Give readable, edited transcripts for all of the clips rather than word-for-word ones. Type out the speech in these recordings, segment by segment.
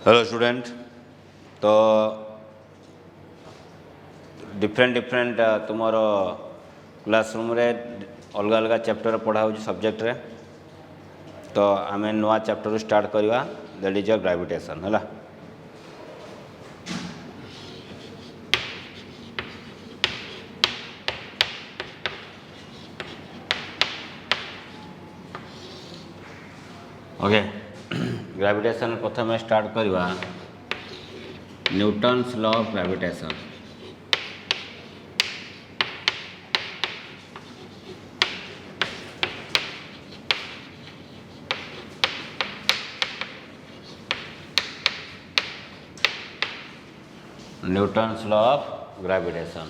Hello student. तो different तुमर classroom रे अलग अलग चैप्टर पढ़ा हो सब्जेक्ट रे। तो आम नुआ चैप्टर स्टार्ट करवा दैट इज योर ग्रेविटेशन है। ओके ग्रेविटेशन प्रथम स्टार्ट करवा Newton's law of gravitation. Newton's law of gravitation.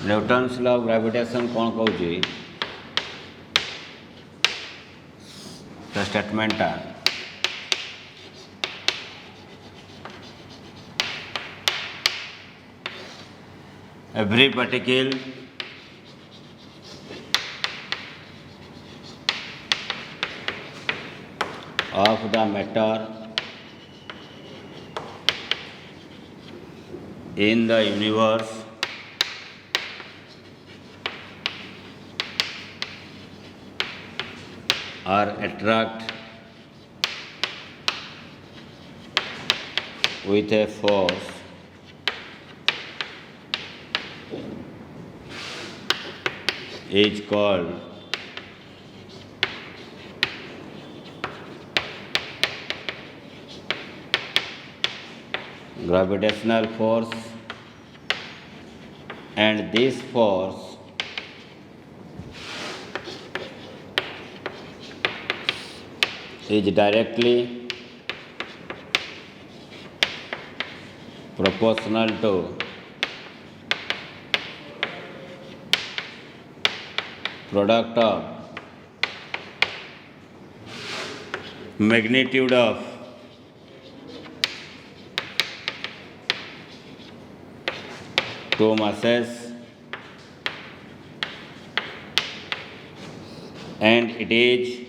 Newton's law of gravitation कौन कहूँ तो statement every particle of the matter in the universe are attract with a force is called gravitational force, and this force is directly proportional to product of magnitude of two masses, and it is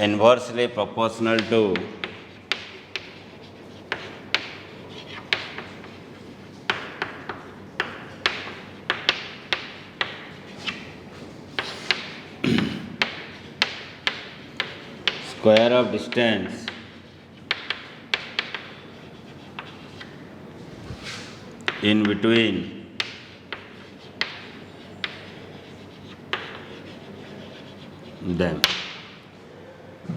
inversely proportional to square of distance in between them.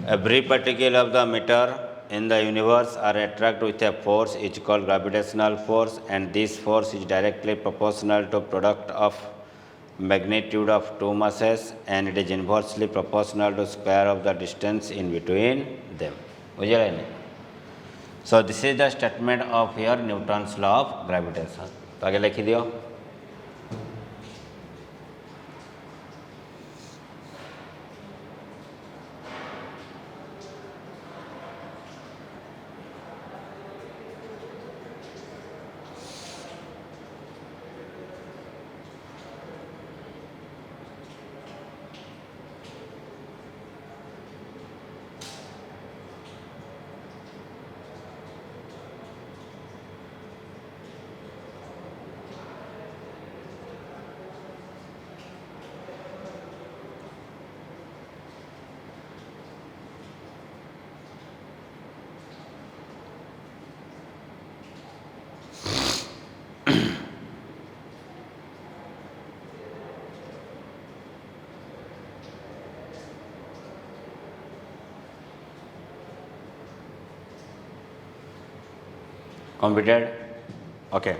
Every particle of the matter in the universe are attracted with a force is called gravitational force, and this force is directly proportional to product of magnitude of two masses, and it is inversely proportional to square of the distance in between them. So this is the statement of your Newton's law of gravitation. तो आगे लिखी दियो। Completed? Okay.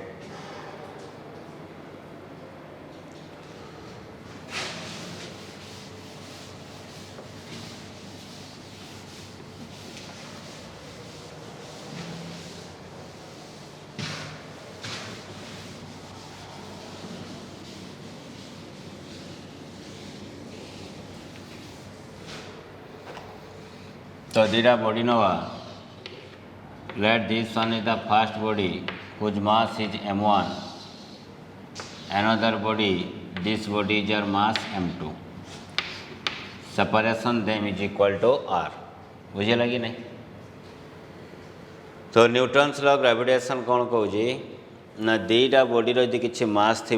तो दीटा body नवा। Let this one is the first body whose mass is m1. Another body, this body is your mass m2. Separation them is equal to r. बुझेगा कि नहीं। तो Newton's law gravitation कौन कौच ना दीटा बॉडीर यदि किसी मास थी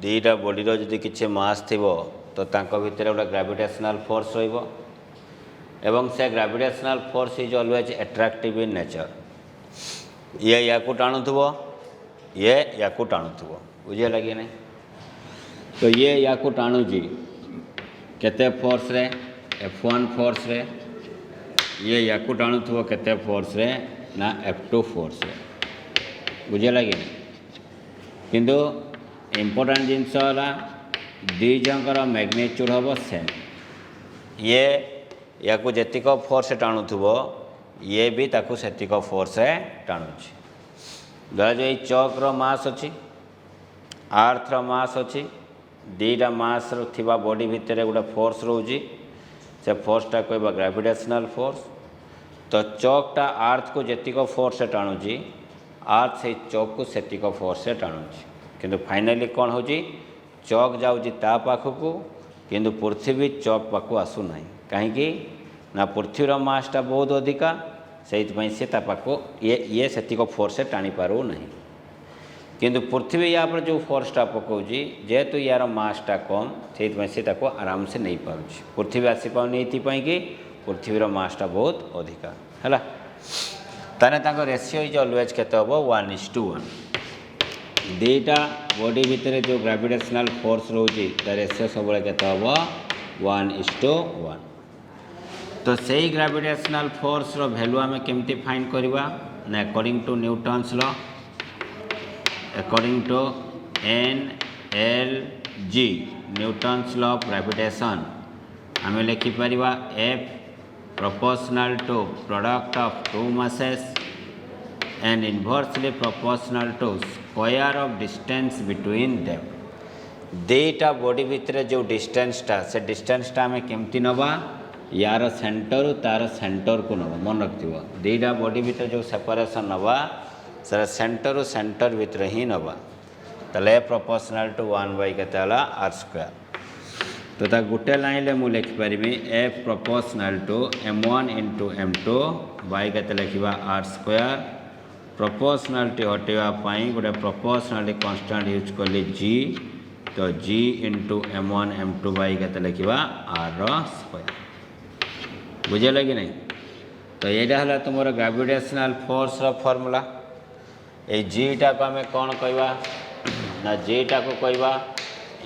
दीटा बॉडीर यदि किसी मास थी तो तांको भितर गोटे ग्रेविटेशनल फोर्स रहिबो एवं से gravitational force is always attractive in nature. ये या टाणुथुबो ये या टाणुथुबो बुझेगा कि नहीं। तो ये या टाणुची केते फोर्स रे F1 फोर्स रे ये या टाणुथुबो केते फोर्स रे ना F2 फोर्स रे बुझेगा कि नहीं। किंतु इम्पोर्टेंट जिनस दी जंकर मैग्नीट्यूड हम सेम ये या जेतिक फोर्स टाणुथुबो ये भी ताकू सेतिक फोर्स टाणुची। धरा जो चक्र मास अच्छी आर्थर मास अच्छी दीटा मास थिबा बॉडी भितर गोटे फोर्स रोची से फोर्सटा कहबा ग्रेविटेशनल फोर्स। तो चकटा आर्थ को जेतिक फोर्स टाणुची आर्थ से चक को सेतिक फोर्स टाणुची किंतु फाइनली कौन हो चक जाऊँगी ता पाखकू किंतु पृथ्वी चक पाखु आसू ना कहीं ना पृथ्वीर मासटा बहुत अधिका से सी पाखु ये सेतिक फोर्स टाणी पारू ना किंतु पृथ्वी या पर जो फोर्सटा पकाउची जेहेतु यार मासटा कम से आराम से नहीं पारुची पृथ्वी आसी पाउनी कि पृथ्वीर मासटा बहुत अधिका है ताने रेशियो इज ऑलवेज केते हम 1:1 दीटा बॉडी भितर जो ग्रेविटेशनल फोर्स रोची रेशियो सब केते हम 1:1। तो सही ग्रेविटेशनल फोर्स रो वैल्यू आम केमती फाइंड करवा ना according to Newton's law according to NLG Newton's law of gravitation आम लिखिपर F proportional to product of two masses and inversely proportional to square of distance between them। दीटा body भितर जो डिस्टेंसटा से डिस्टेंसटा आम केमती नवा यार सेंटर तार सेंटर को नवा मन रखियो दीटा बॉडी भितर जो सेपरेशन नवा सर सेंटर सेंटर भितर ही नवा तले प्रोपोर्शनल टू 1 के r²। तो ता गोटे लाइन ले मुझे लिखिपारि F proportional to m1 into m2 by के लिखा r²। प्रोपोर्शनालिटी हटेवाई गोटे प्रोपोर्शनालिटी कन्स्टांट यूज कली G तो G into m1 m2 by के लिखा r²। बुझेगा कि नहीं। तो यहाँ है तुम ग्रेविटेशनल फोर्स रो फॉर्मूला ये Gटा को आम कौन कहवा ना Gटा को कहवा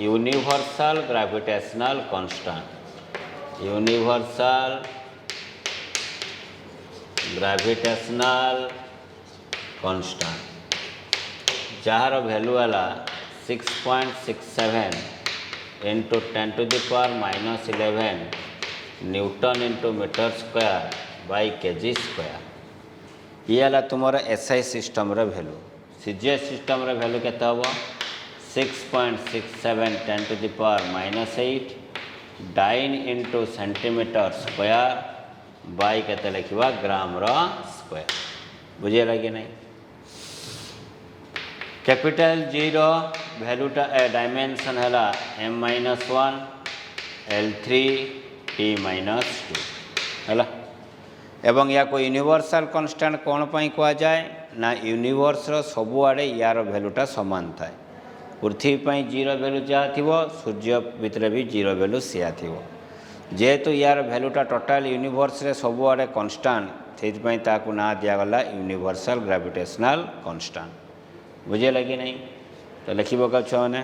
universal gravitational constant universal gravitational constant जार वैल्यू है 6.67 into 10⁻⁻11 newton into metre square by kg square. ये है तुम SI system value CGS system value के 6.67 10⁻⁻8 dyne into centimetre square by के लिखा ग्राम स्क्वायर। बुझेगा कि नहीं। कैपिटल G रो वैल्यूटा डायमेंशन है m-1 L3 T-2 है एवं या को यूनिवर्सल कांस्टेंट कौन पाई कह जाए ना यूनिवर्स रो सबुआड़े यार वैल्यूटा समान थाए पृथ्वी पर जीरो वैल्यू जहाँ थी सूर्य भितर भी जीरो वैल्यू सिया थी जेहेतु यार वैल्यूटा टोटाल यूनिवर्स रे सबुआड़े कांस्टेंट से ना दिगला यूनिवर्सल ग्रेविटेशनल कांस्टेंट। बुझेगा कि नहीं। तो लिख पक छुआने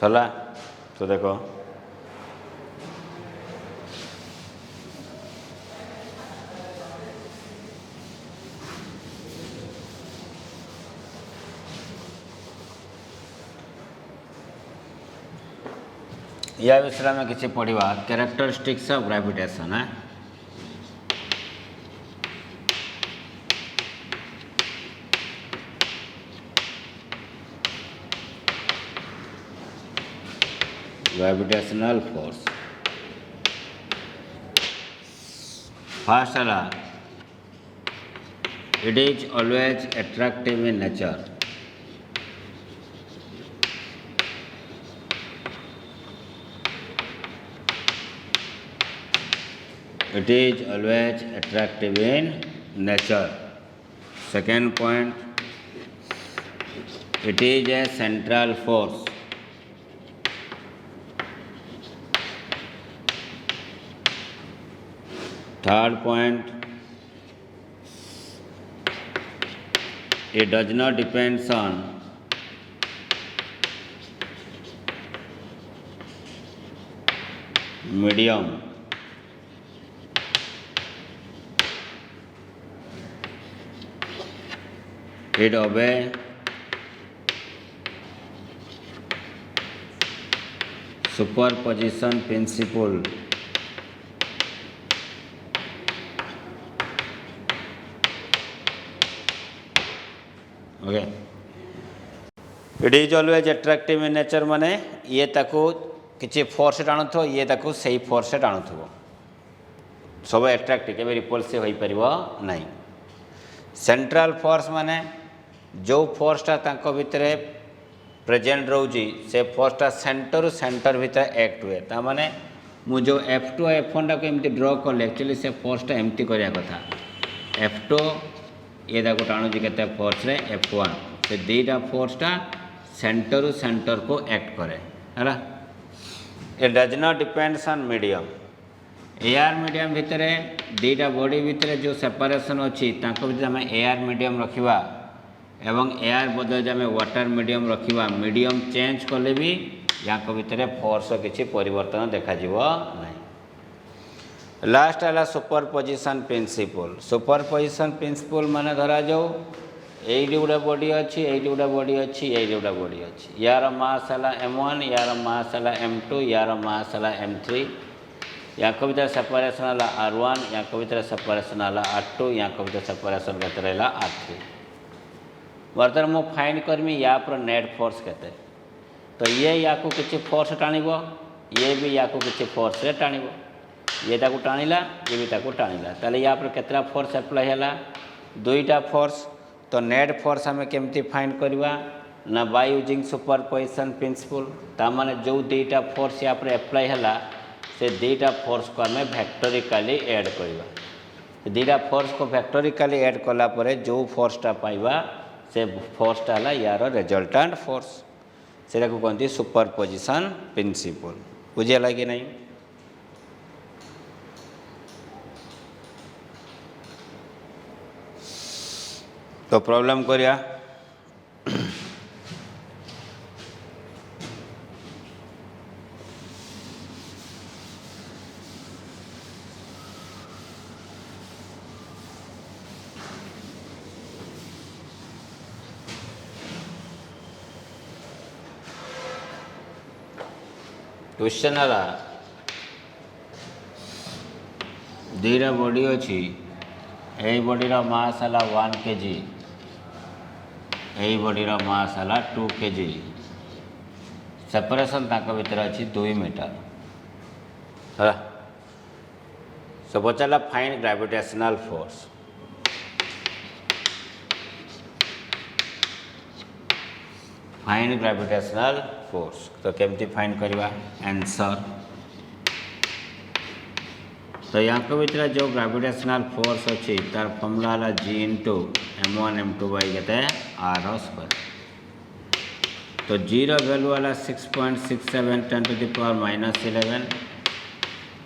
सरला तो देखो या विषय में किसी पढ़ा कैरेक्टरिस्टिक्स ऑफ ग्रेविटेशन है ग्रेविटेशनल फोर्स फर्स्ट है it is always attractive in nature it is always attractive in nature. Second point, it is a central force. Third point, it does not depend on medium. It obey superposition principle. Okay. It is always attractive in nature माने ये ताको किसी force टाणुथो ये ताको सही force टाणुथो सब एट्राक्टिव के repulsive हो परिबो नहीं सेंट्रल फोर्स माने जो फोर्सटा तांको भितरे प्रेजेंट रोजी से फोर्सटा सेंटर सेंटर भितर एक्ट हुए ता माने मु जो F2 F1 टा को एमती ड्रॉ कर एक्चुअली से फोर्सटा एमती करिया कथा F2 ये ताको टाणुजी केते फोर्स रे F1 से दीटा फोर्सटा सेंटर सेंटर को एक्ट करे हैला it does not depends on medium air medium भितर दीटा बॉडी भितर जो सेपरेशन अच्छी भितर आम एयर मीडियम रखा एवं एयर बदल आम वाटर मीडियम रखा मीडियम चेंज कले भी या भितर फोर्स किसी परिवर्तन देखा नहीं लास्ट है सुपरपोजिशन प्रिंसिपल माने धरा जाऊ ये गोटे बॉडी अच्छी ये गोटे बॉडी अच्छी ये गोटे बॉडी अच्छी यार मास है M1 यार मास है M2 यार मास है M3 या भीतर सेपरेशन है R1 या भीतर सेपरेशन है R2 या भीतर सेपरेशन के R3 बर्तमान मु फाइंड करमी या पर नेट फोर्स केते तो ये या किसी फोर्स टाणिबो ये भी या किसी फोर्स रे टाणिबो ये ताको टाणिला ये भी ताको टाणिला ताले या पर केतरा फोर्स अप्लाई हैला दुईटा फोर्स तो नेट फोर्स हमें केमती फाइंड करवा ना बाय यूजिंग सुपरपोजिशन प्रिंसिपल ता माने जो दुईटा फोर्स या पर अप्लाई हैला से दुईटा फोर्स को आम भैक्टोरिकाली ऐड करवा दुईटा फोर्स को भैक्टोरिकाली ऐड कला परे जो फोर्सटा पाइबा से फोर्सटा है यार रिजल्टेंट फोर्स से कहते सुपरपोजिशन प्रिंसिपल बुझेगा कि नहीं तो प्रॉब्लम करिया क्वेश्चन है दुईटा बॉडी अच्छी यही बॉडीर मास है 1 kg यही बॉडीर मास है 2 kg सेपरेशन ताक भीतर अच्छी 2 मीटर है सो पचारा find gravitational force find gravitational force तो केमती फाइंड करवा आंसर तो या भीतर जो ग्रेविटेशनल फोर्स अच्छी तार फॉर्मूला है G × M1 M2 / R² तो G वैल्यू है 6.67 10⁻⁻11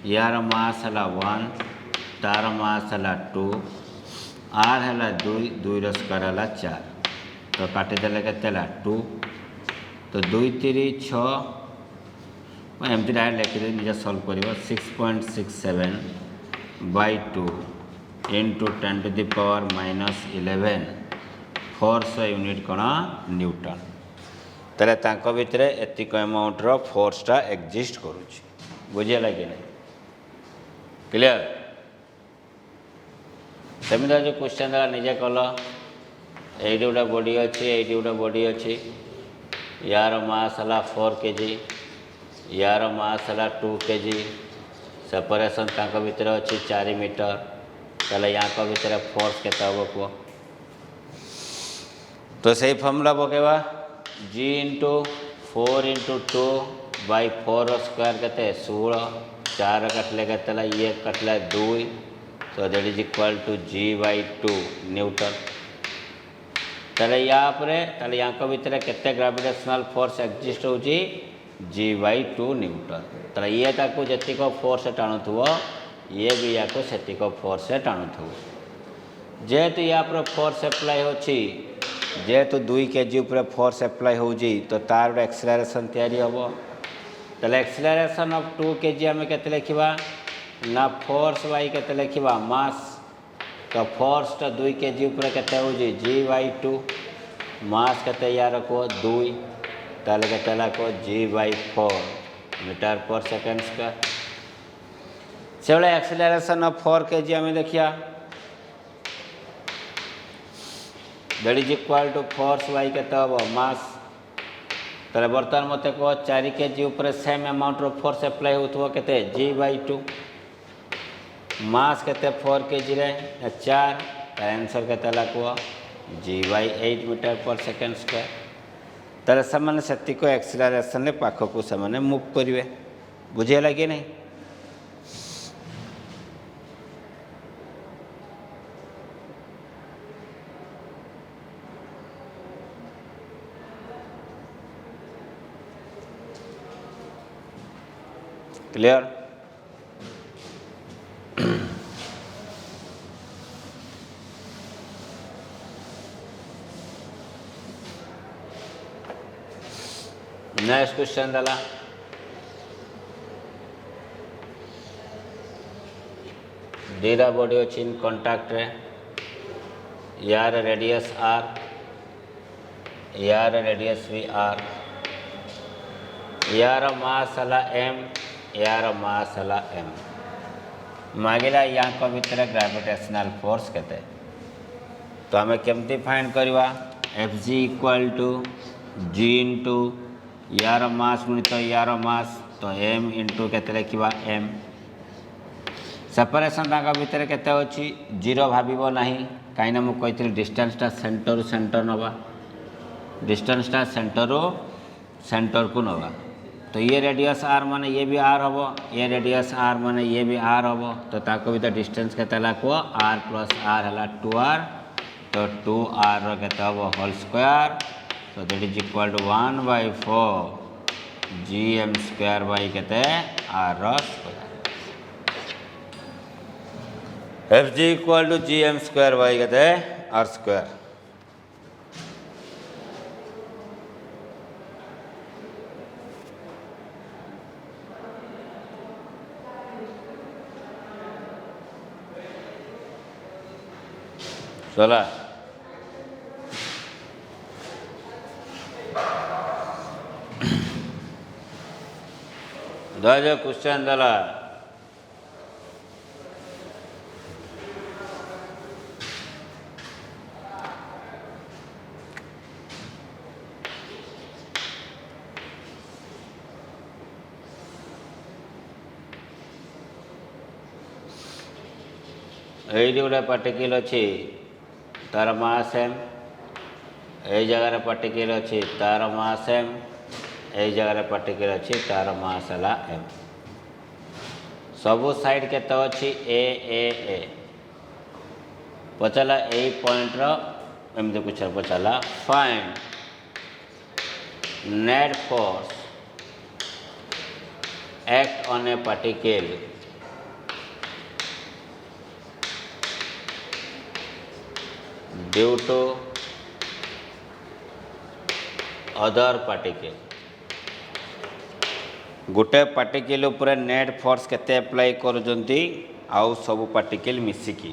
यार मास है 1 तार मास है 2 R है 2 2 स्क्वायर है 4 तो काटिदेले के 2 तो 2 3 6 एमती डायरेक्ट लिखिदे निजे सल्व कर 6.67/2 इंटू 10⁻⁻11 फोर्स यूनिट कौन न्यूटन तेरे तांको भितर एतिक अमाउंटर फोर्सटा एक्जिस्ट करुच्ची बुझीगला कि नहीं क्लियर सेमती जो क्वेश्चन देगा निजे कल ये गोटे बॉडी अच्छी ये गोटे बॉडी अच्छी यार मास है 4 kg यार मास है 2 kg सेपरेशन तांको भितर अच्छी 4 मीटर ताले यहाँ भितर फोर्स केते हम कह तो सही फॉर्मूला पकेवा G इंटू 4 इंटू 2/4² के 16 4 कटले के ये कटले 2 तो that is equal to G/2 newton ताले यहाँ भितर केते ग्रेविटेशनल फोर्स एक्जिस्ट होची G/2 न्यूटन ताले ये ताको जतिक फोर्स टाणुथुव ये भी या सेतिक फोर्स टाणुथुव जेहेतु या पर फोर्स अप्लाई होची जेहेतु 2 kg उपर फोर्स अप्लाई होची तो तार एक्सेलरेशन तैयारी हम ताले एक्सेलरेशन ऑफ 2 kg आम केते लिखिबा ना फोर्स बाई केते लिखिबा मास तो फोर्स टा 2 kg उपर केते होची G/2 मास केते यार को 2 ताले केते लाको G/4 metre per second square से एक्सेलरेशन ऑफ 4 kg आम देखिया that is equal to force by केते हम मास ताले बर्तमान मते को 4 kg उपर सेम अमाउंट रो फोर्स अप्लाई होथुव केते G/2 मास केते 4 kg रे 4 आंसर केते लाको G/8 metre per second square ताले समान सेतिको एक्सेलरेशन ने पाख को समान मूव करिवे बुझेला कि नहीं क्लियर नेक्स्ट क्वेश्चन दला दीटा बॉडी अच्छी इन कांटेक्ट रे यार रेडियस r यार रेडियस भी r यार मास है m यार मास है m मांगला यहाँ भितर ग्रेविटेशनल फोर्स केते तो आम केमती फाइंड करवा Fg equal to G into यार मास गुणित यार मास तो m इंटू केते लिखा m सेपरेशन तांका भितर केते अछि 0 भाबिबो नाही कहीं मुझे डिस्टेंसटा सेंटर सेंटर नवा डिस्टेंसटा सेंटर को नवा तो ये रेडियस r माने ये भी r हम ये रेडियस r माने ये भी r हम तो ताको भी तो डिस्टेंस केते लाको r प्लस r है 2r तो 2r केते हम होल स्क्वायर तो that is equal to 1/4 gm square by केते r square Fg equal to gm square by केते r स्क्वायर चला दादा क्वेश्चन दला ये गोटे पार्टिकल अच्छी तार मास m ये जगह पार्टिकल अच्छी तार मास m ये जगह पार्टिकल अच्छी तार मास है m सबू साइड के तो अच्छी ए पचाला ए पॉइंट एमती कुछ पचाला find net force act on a particle due to other particle गोटे पार्टिकल उपर नेट फोर्स केते अप्लाई करुचंती आउ सब पार्टिकल मिसिकी।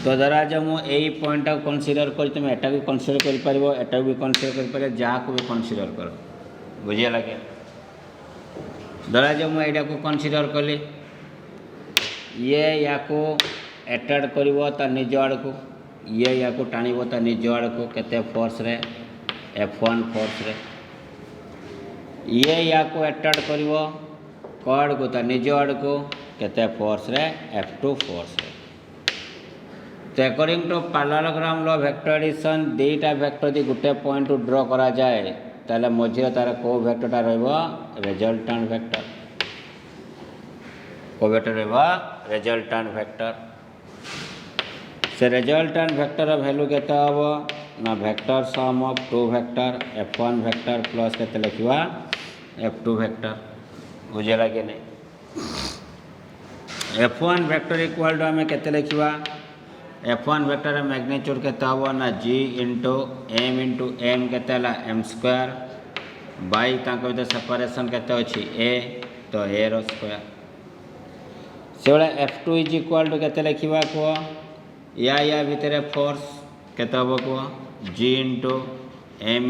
तो धरा जो मुझे यही पॉइंट कनसीडर कर तुम एटा भी कनसीडर कर पारिबो एटा भी कनसीडर कर जहाँ को भी कनसीडर कर बुझे लगे। धरा जो मुझे यहाँ को कनसीडर कली ये या को एट्राक्ट करिवो ता निज आड़ को ये या को टाणिबो ता निज आड़ को केते फोर्स रे F1 फोर्स रे ये या को एट्राक्ट करिवो कड़ को ता निज आड़ को केते फोर्स रे F2 फोर्स रे। तो according to parallelogram law vector addition दुईटा वेक्टर दी गोटे पॉइंट ड्रॉ करा जाए ताले मझिरे तार को वेक्टरटा रहइबो रिजल्टेंट वेक्टर को वेक्टर रहइबो रिजल्टेंट वेक्टर। से रिजल्टेंट वेक्टर वैल्यू केते हबो ना vector sum of two vector F1 vector plus केते लिखिबा F2 वेक्टर बुझेला के नहीं। F1 वेक्टर इक्वल टू हमें केते लिखिबा F1 वेक्टर मैग्नीट्यूड केते हबो ना G इंटू m केते हला m स्क्वायर बाई तांको भीतर सेपरेशन केते अछि a तो a रो स्क्वायर से वाला F2 इज इक्वल टू केते लिखिबा को या भीतर फोर्स केते हबो को G इंटू m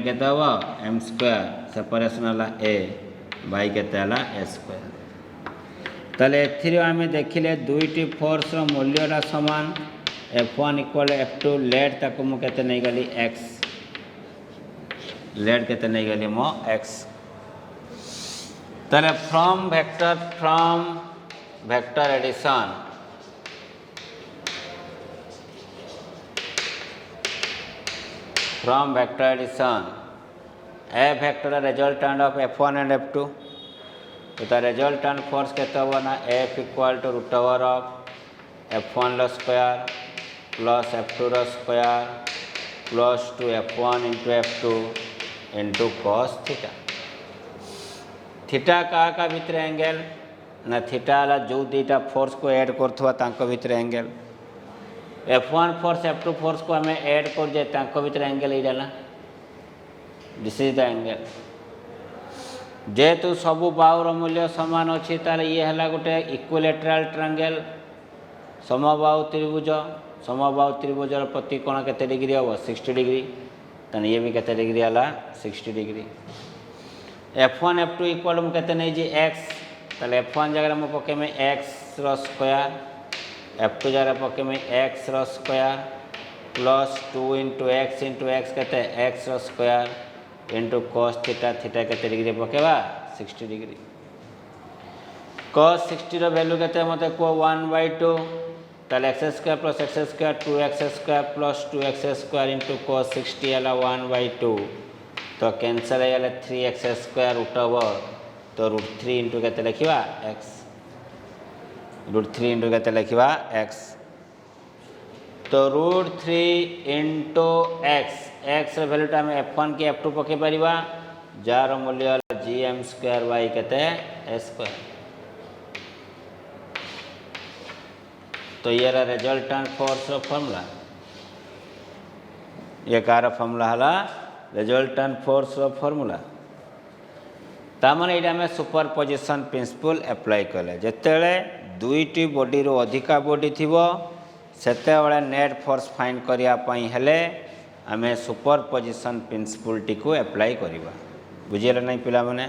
केते हबो m स्क्वायर सेपरेशन हला a बाई केते हला a स्क्वायर। ताले एथिरे आमे देखिले दुईटी फोर्स रो मूल्यटा समान F1 इक्वल F2 लेट ताको मु केते नै गली x लेट केते नै गली मो x। ताले from vector addition a vector resultant of F1 and F2 तो द रिजल्टेंट फोर्स केते हो ना F equal to root over of F1 रो स्क्वायर प्लस F2 रो square plus two F1 into F2 into cos theta. Theta का भीतर angle ना theta वाला जो दुईटा फोर्स को ऐड करथवा तांको भीतर angle F1 force F2 force को हमें ऐड कर जे तांको भीतर एंगल इडाला दिस इज द एंगल। जेहेतु सबू बाहुर मूल्य समान अच्छी तार ये है गोटे इक्विलेटराल ट्रायंगल समबाहु त्रिभुजर प्रति कोण केते डिग्री हम 60 डिग्री तेना ये भी केते डिग्री है 60 डिग्री। F1 F2 इक्वल मुझे केते नहीं जी x ताले F1 जगह मुझे पके में x रो स्क्वायर F2 जगह पके में x रो स्क्वायर प्लस 2 इंटू x केते x रो स्क्वायर इंटू कॉस थीटा केते डिग्री पकेबा 60 डिग्री। कॉस 60 रो वैल्यू केते मते को 1/2 ताले x square plus x square 2x square plus 2x square into cos 60 हला 1/2 तो कैंसिल है 3x स्क्वायर रूट ओवर तो √3 इंटू केते लिखिबा x √3 इंटू केते लिखिबा x तो √3 इंटू x रो वैल्यूटा हम F1 के F2 पके परिबा जार मूल्य gm स्क्वायर बाई केते a स्क्वायर। तो ये रिजल्टेंट फोर्स रो फार्मूला ये कार फार्मूला हला रिजल्टेंट फोर्स रो फार्मूला तामने एटा में सुपरपोजिशन प्रिंसिपल अप्लाई कले जेतेले दुईटी बॉडी रो अधिका बॉडी थिबो सेते बेले नेट फोर्स फाइंड करिया पई हेले आमे सुपरपोजिशन प्रिंसिपल टी को अप्लाई करिबा बुझियला नै पिला माने।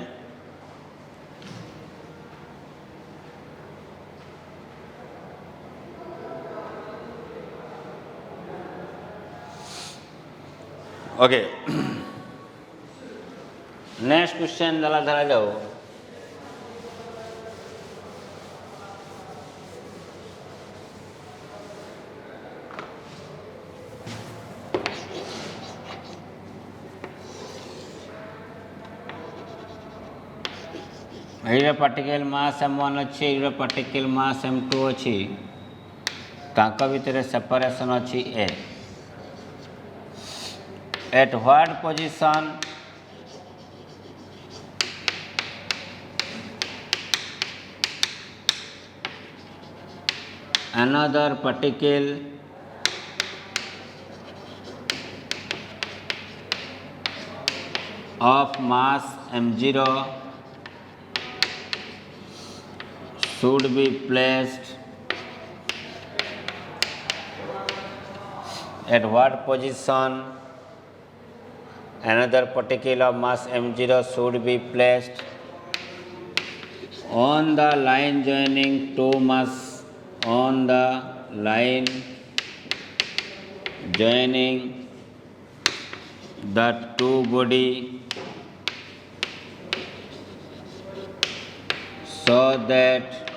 ओके नेक्स्ट क्वेश्चन धरा जाओ ये पार्टिकल मास m1 अच्छी ये पार्टिकल मास m2 अच्छी तांका भीतर सेपरेशन अच्छी a at what position another particle of mass m0 should be placed at what position? Another particle of mass m0 should be placed on the line joining two mass, on the line joining the two body, so that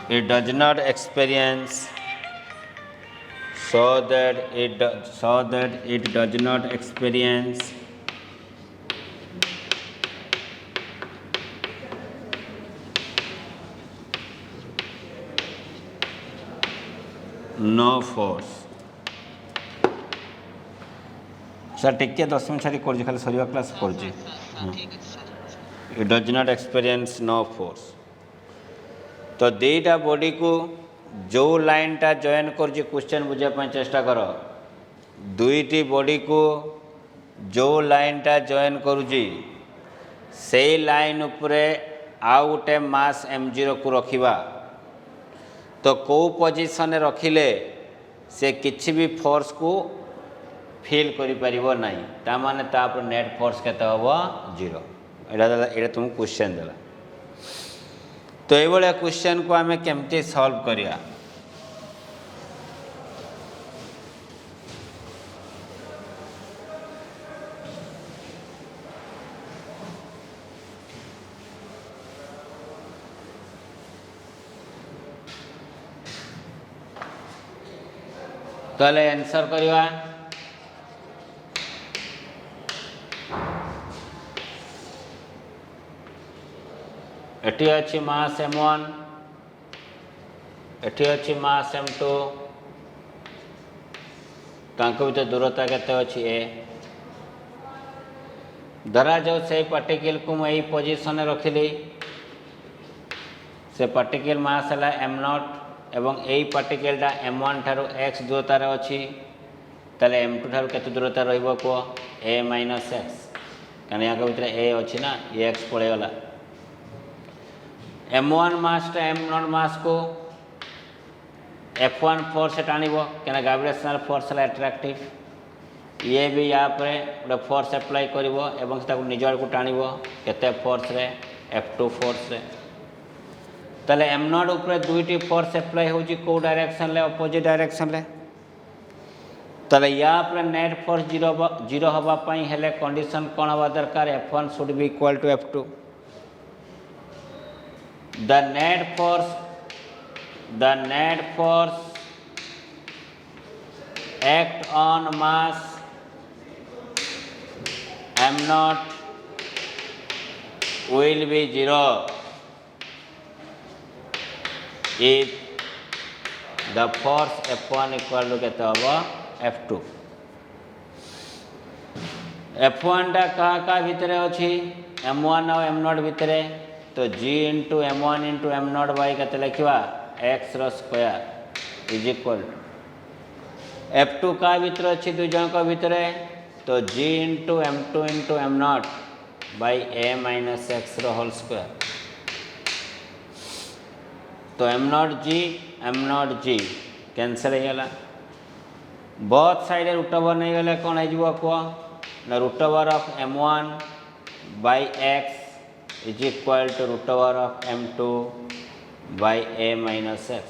it does not experience no force. Sir टिके 10 minute छाड़ी कर खाली सरिया class कर it does not experience no force. तो दुईटा body को जो लाइनटा जॉइन कर क्वेश्चन बुझापी चेष्टा कर. दुईटी बॉडी को जो लाइनटा जॉइन करुची से लाइन उपरे आउ गोटे मास m0 को रखिबा. तो कौ पोजिशन रखिले से किसी भी फोर्स को फील करि परिबो नहीं. ता माने ता पर नेट फोर्स केते होबो 0. एटा तुम क्वेश्चन देला. तो ये भाया क्वेश्चन को आम केमती सॉल्व करिया. ताले आंसर करिया. एटी अच्छी मास m1, एटी अच्छी मास m2, तांको भीतर दूरता केते अच्छी a. धरा जाओ से पार्टिकल को मुझे पोजिशन रखिली. से पार्टिकल मास है m0 एवं यही पार्टिकलटा m1 ठारू x दूरतार अच्छी. ताले m2 ठारू केते दूरता रहिबो को a माइनस x. कारण या भीतर a अच्छी ना, ये x पड़ेगला. m1 मास m0 मास को f1 फोर्स टाणिब क्या ग्रेविटेशनल फोर्स है अट्रैक्टिव. ये भी यहाँ पर गोटे फोर्स अप्लाई करिवो एवं से निज आड़ को टाणिब केते फोर्स रे f2 फोर्स रे. ताले m0 ऊपर दुईटी फोर्स अप्लाई होची को डायरेक्शन ले अपोजिट डायरेक्शन ले. ताले यहाँ पर नेट फोर्स 0 हवा पई हेले कंडीशन कौन हवा दरकार f1 should be equal to f2. The net force act on mass m0 will be 0 if the force f1 equal to केते होबो f2. f1 टा का भितरे अछि m1 और m0 भितरे. तो g into m1 into m0 by के लिखा x square is equal f2 का भीतर अच्छी दुई जन भीतर. तो g into m2 into m0 by a minus x whole square. तो m0 g कैंसल हो गला. बहुत साइड रूट ओवर नहीं गले कौन हो कह ना root over of m1 by x is equal to root over of m2 by a minus x.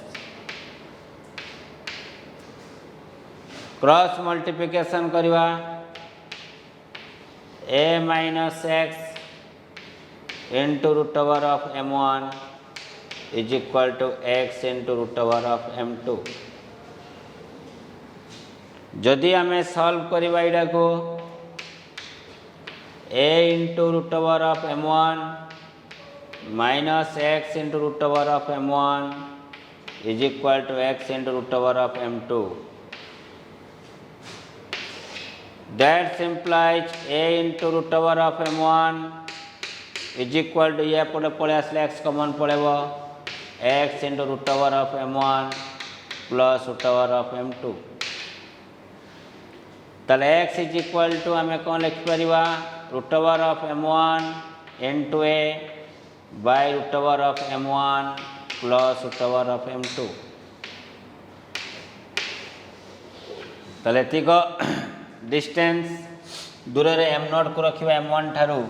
Cross multiplication करवा a minus x into root over of m1 is equal to x into root over of m2. जदि आमे solve करवा इडा को a into root over of m1 minus x into root over of m1 is equal to x into root over of m2. That implies a into root over of m1 is equal to ये पड़े आसले x common पड़ेबो x into root over of m1 plus root over of m2. ताले x is equal to आम कौन लिखिपर root over of m1 into a by root over of m1 plus root over of m2 ताले एतिक distance दूर रे m0 को रखिबा m1 ठारू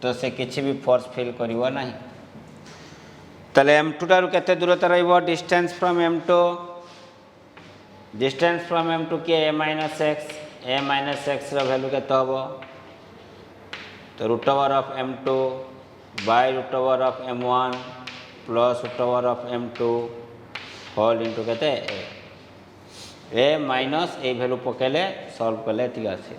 तो से किछि भी फोर्स फील करिवो नाही ताले m2 ठारू केते दूरता रहइबो distance from m2 distance from m2 के a माइनस x रो वैल्यू केते होबो तो root over of m2 by root over of m1 plus root over of m2 whole into केते a माइनस ए वैल्यू पकेले सॉल्व कले ठीक आसी